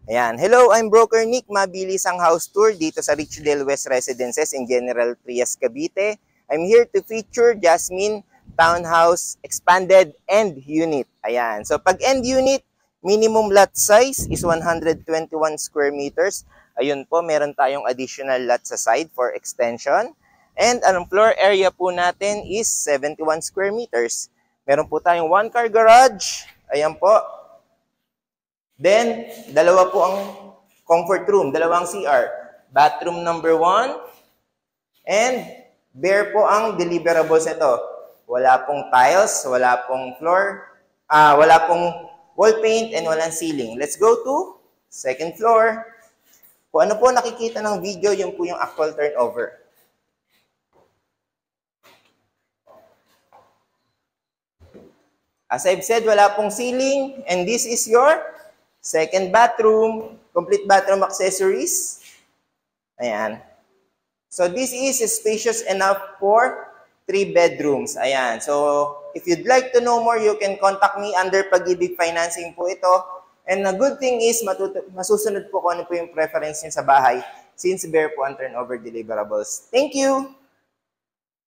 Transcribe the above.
Ayan. Hello, I'm Broker Nick. Mabilis ang house tour dito sa Richdale West Residences in General Trias, Cavite. I'm here to feature Jasmine Townhouse Expanded End Unit. Ayan. So pag end unit, minimum lot size is 121 square meters. Ayun po, meron tayong additional lot sa side for extension. And ang floor area po natin is 71 square meters. Meron po tayong one car garage. Ayan po. Then, dalawa po ang comfort room, dalawang CR. Bathroom number 1. And, bare po ang deliverables nito. Wala pong tiles, wala pong floor, wala pong wall paint, and walang ceiling. Let's go to second floor. Kung ano po nakikita ng video, yun po yung actual turnover. As I've said, wala pong ceiling, and this is your second bathroom, complete bathroom accessories. Ayan. So this is spacious enough for 3 bedrooms. Ayan. So if you'd like to know more, you can contact me under Pag-ibig Financing po ito. And the good thing is, masusunod po kung ano po yung preference niyo sa bahay since bare po ang turnover deliverables. Thank you!